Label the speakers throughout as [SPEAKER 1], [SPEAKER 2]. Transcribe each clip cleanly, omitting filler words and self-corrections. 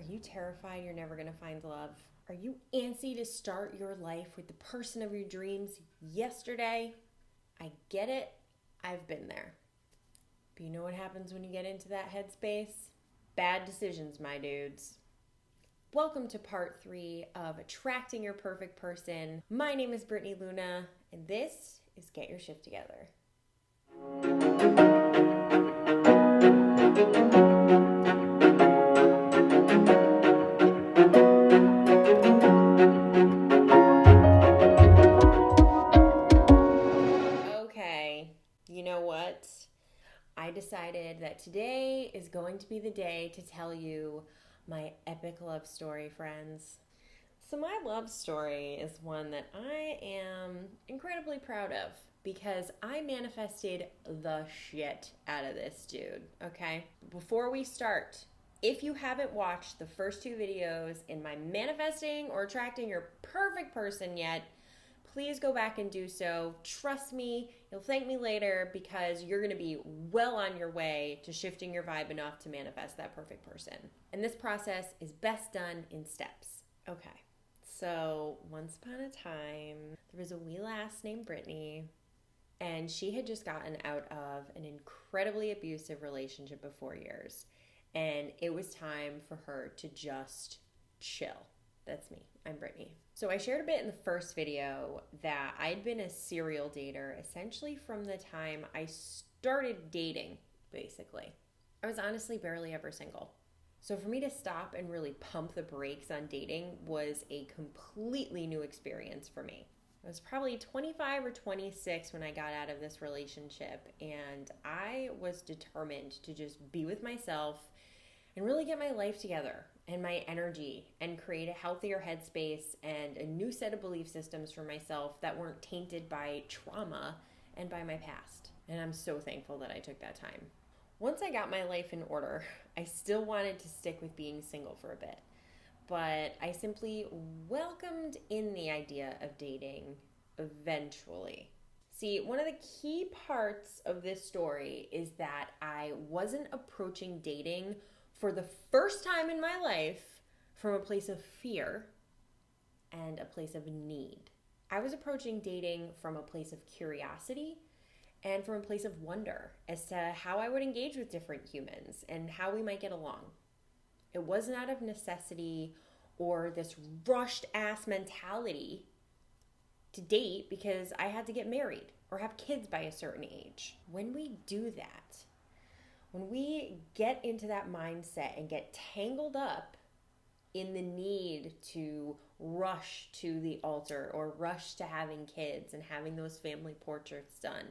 [SPEAKER 1] you terrified you're never going to find love? Are you antsy to start your life with the person of your dreams yesterday? I get it. I've been there. But you know what happens when you get into that headspace? Bad decisions, my dudes. Welcome to part 3 of Attracting Your Perfect Person. My name is Brittany Luna, and this is Get Your Shit Together. Okay, you know what? I decided that today is going to be the day to tell you my epic love story, friends. So my love story is one that I am incredibly proud of because I manifested the shit out of this dude, okay? Before we start, if you haven't watched the first 2 videos in my manifesting or attracting your perfect person yet, please go back and do so. Trust me, you'll thank me later because you're going to be well on your way to shifting your vibe enough to manifest that perfect person. And this process is best done in steps. Okay, so once upon a time, there was a wee lass named Brittany, and she had just gotten out of an incredibly abusive relationship of 4 years. And it was time for her to just chill. That's me. I'm Brittany. So I shared a bit in the first video that I'd been a serial dater essentially from the time I started dating, basically. I was honestly barely ever single. So for me to stop and really pump the brakes on dating was a completely new experience for me. I was probably 25 or 26 when I got out of this relationship, and I was determined to just be with myself and really get my life together and my energy and create a healthier headspace and a new set of belief systems for myself that weren't tainted by trauma and by my past. And I'm so thankful that I took that time. Once I got my life in order, I still wanted to stick with being single for a bit, but I simply welcomed in the idea of dating eventually. See, one of the key parts of this story is that I wasn't approaching dating for the first time in my life from a place of fear and a place of need. I was approaching dating from a place of curiosity and from a place of wonder as to how I would engage with different humans and how we might get along. It wasn't out of necessity or this rushed ass mentality to date because I had to get married or have kids by a certain age. When we do that, when we get into that mindset and get tangled up in the need to rush to the altar or rush to having kids and having those family portraits done,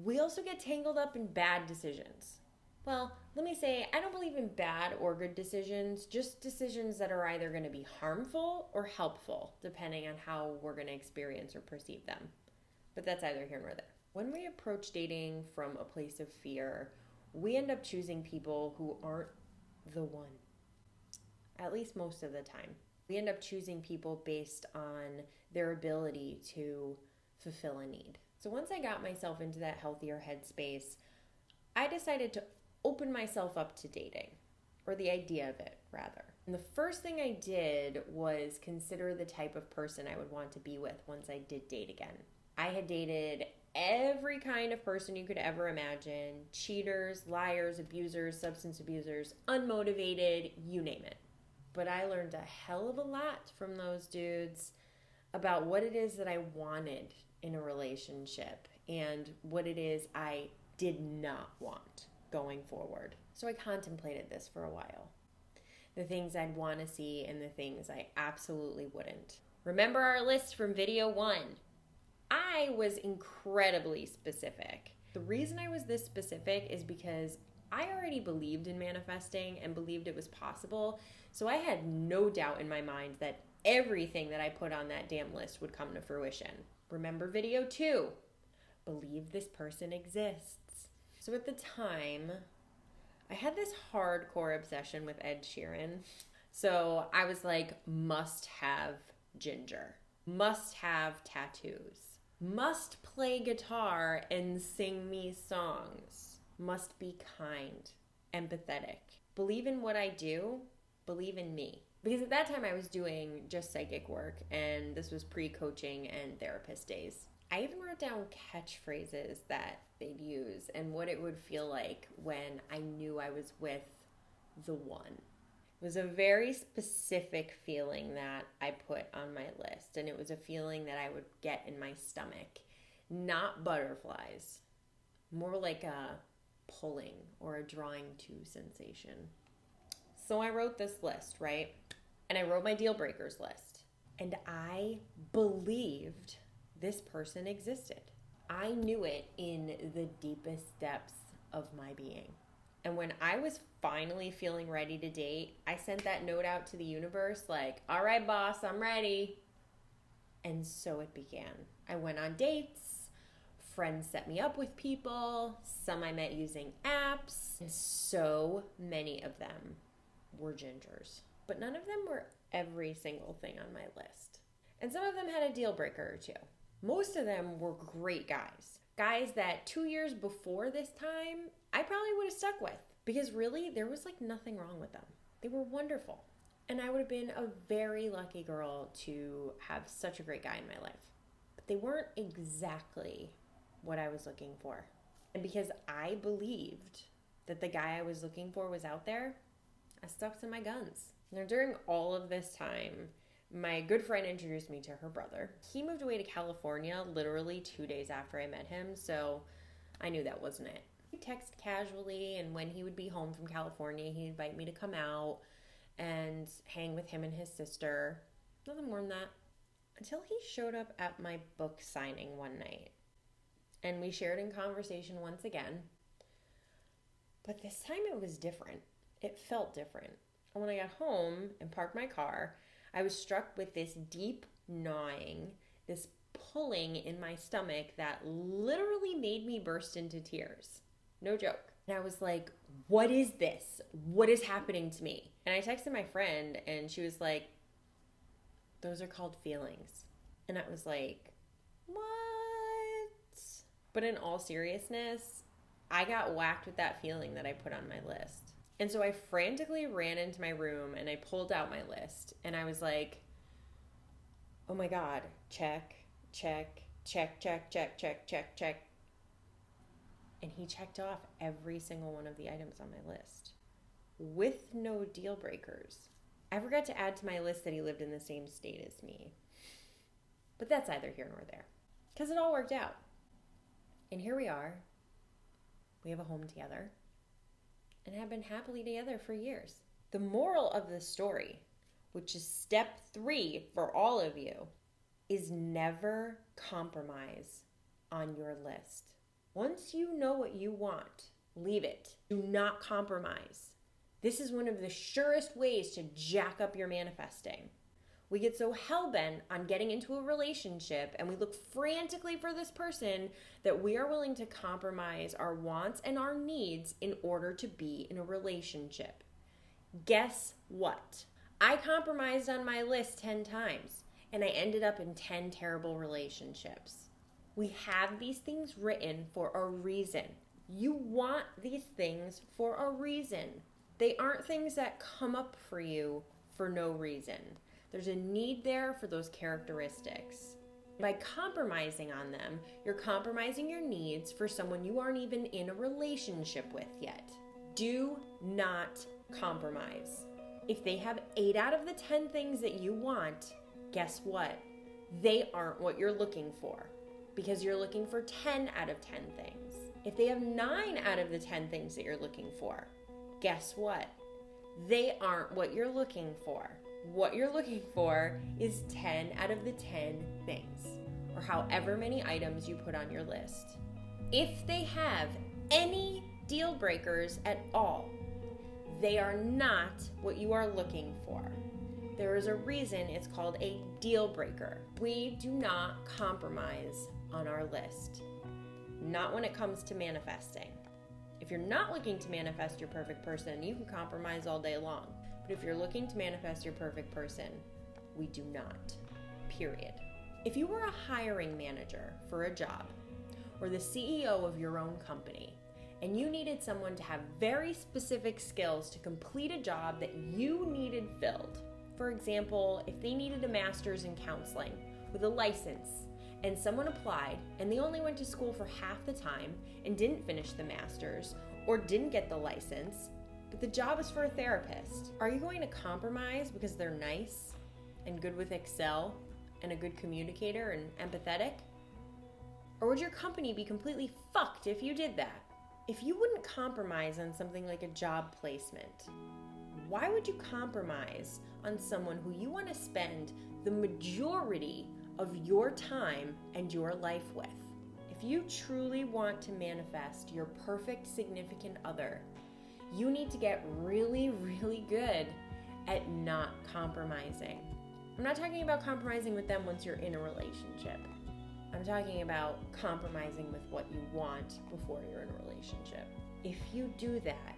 [SPEAKER 1] we also get tangled up in bad decisions. Well, let me say, I don't believe in bad or good decisions, just decisions that are either going to be harmful or helpful, depending on how we're going to experience or perceive them. But that's either here nor there. When we approach dating from a place of fear, we end up choosing people who aren't the one, at least most of the time. We end up choosing people based on their ability to fulfill a need. So once I got myself into that healthier headspace, I decided to open myself up to dating, or the idea of it, rather. And the first thing I did was consider the type of person I would want to be with once I did date again. I had dated every kind of person you could ever imagine: cheaters, liars, abusers, substance abusers, unmotivated, you name it. But I learned a hell of a lot from those dudes about what it is that I wanted in a relationship and what it is I did not want going forward. So I contemplated this for a while. The things I'd want to see and the things I absolutely wouldn't. Remember our list from video 1. I was incredibly specific. The reason I was this specific is because I already believed in manifesting and believed it was possible, so I had no doubt in my mind that everything that I put on that damn list would come to fruition. Remember video 2, believe this person exists. So at the time, I had this hardcore obsession with Ed Sheeran. So I was like, must have ginger, must have tattoos, must play guitar and sing me songs, must be kind, empathetic, believe in what I do, believe in me. Because at that time I was doing just psychic work, and this was pre-coaching and therapist days. I even wrote down catchphrases that they'd use and what it would feel like when I knew I was with the one. It was a very specific feeling that I put on my list, and it was a feeling that I would get in my stomach. Not butterflies, more like a pulling or a drawing to sensation. So I wrote this list, right? And I wrote my deal breakers list. And I believed this person existed. I knew it in the deepest depths of my being. And when I was finally feeling ready to date, I sent that note out to the universe like, all right, boss, I'm ready. And so it began. I went on dates. Friends set me up with people. Some I met using apps. And so many of them were gingers. But none of them were every single thing on my list. And some of them had a deal breaker or two. Most of them were great guys. Guys that 2 years before this time, I probably would have stuck with. Because really, there was like nothing wrong with them. They were wonderful. And I would have been a very lucky girl to have such a great guy in my life. But they weren't exactly what I was looking for. And because I believed that the guy I was looking for was out there, I stuck to my guns. Now, during all of this time, my good friend introduced me to her brother. He moved away to California literally 2 days after I met him, so I knew that wasn't it. He'd text casually, and when he would be home from California, he'd invite me to come out and hang with him and his sister. Nothing more than that. Until he showed up at my book signing one night. And we shared in conversation once again. But this time it was different. It felt different. And when I got home and parked my car, I was struck with this deep gnawing, this pulling in my stomach that literally made me burst into tears. No joke. And I was like, what is this? What is happening to me? And I texted my friend, and she was like, those are called feelings. And I was like, what? But in all seriousness, I got whacked with that feeling that I put on my list. And so I frantically ran into my room and I pulled out my list. And I was like, oh my God, check, check, check, check, check, check, check, check. And he checked off every single one of the items on my list with no deal breakers. I forgot to add to my list that he lived in the same state as me. But that's neither here nor there, because it all worked out. And here we are. We have a home together and have been happily together for years. The moral of the story, which is step 3 for all of you, is never compromise on your list. Once you know what you want, leave it. Do not compromise. This is one of the surest ways to jack up your manifesting. We get so hell-bent on getting into a relationship and we look frantically for this person that we are willing to compromise our wants and our needs in order to be in a relationship. Guess what? I compromised on my list 10 times and I ended up in 10 terrible relationships. We have these things written for a reason. You want these things for a reason. They aren't things that come up for you for no reason. There's a need there for those characteristics. By compromising on them, you're compromising your needs for someone you aren't even in a relationship with yet. Do not compromise. If they have 8 out of the 10 things that you want, guess what? They aren't what you're looking for, because you're looking for 10 out of 10 things. If they have 9 out of the 10 things that you're looking for, guess what? They aren't what you're looking for. What you're looking for is 10 out of the 10 things, or however many items you put on your list. If they have any deal breakers at all, they are not what you are looking for. There is a reason it's called a deal breaker. We do not compromise on our list. Not when it comes to manifesting. If you're not looking to manifest your perfect person, you can compromise all day long. But if you're looking to manifest your perfect person, we do not. Period. If you were a hiring manager for a job or the CEO of your own company and you needed someone to have very specific skills to complete a job that you needed filled. For example, if they needed a master's in counseling with a license, and someone applied and they only went to school for half the time and didn't finish the master's or didn't get the license, but the job is for a therapist, are you going to compromise because they're nice and good with Excel and a good communicator and empathetic? Or would your company be completely fucked if you did that? If you wouldn't compromise on something like a job placement, why would you compromise on someone who you want to spend the majority of your time and your life with? If you truly want to manifest your perfect significant other, you need to get really, really good at not compromising. I'm not talking about compromising with them once you're in a relationship. I'm talking about compromising with what you want before you're in a relationship. If you do that,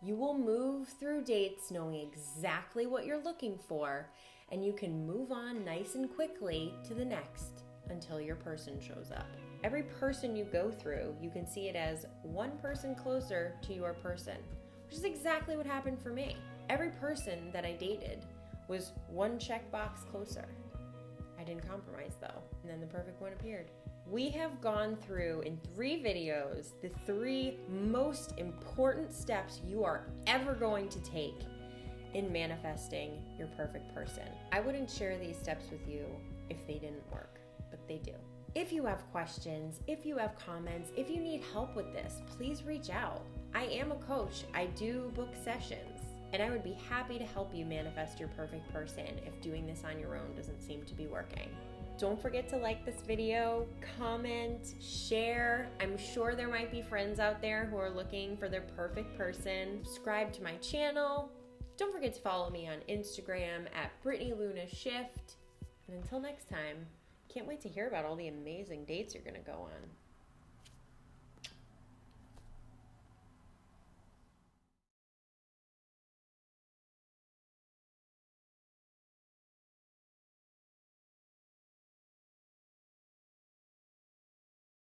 [SPEAKER 1] you will move through dates knowing exactly what you're looking for, and you can move on nice and quickly to the next until your person shows up. Every person you go through, you can see it as one person closer to your person, which is exactly what happened for me. Every person that I dated was one checkbox closer. I didn't compromise though, and then the perfect one appeared. We have gone through in 3 videos the 3 most important steps you are ever going to take in manifesting your perfect person. I wouldn't share these steps with you if they didn't work, but they do. If you have questions, if you have comments, if you need help with this, please reach out. I am a coach. I do book sessions, and I would be happy to help you manifest your perfect person if doing this on your own doesn't seem to be working. Don't forget to like this video, comment, share. I'm sure there might be friends out there who are looking for their perfect person. Subscribe to my channel. Don't forget to follow me on Instagram at BrittanyLunaShift. And until next time, can't wait to hear about all the amazing dates you're gonna go on.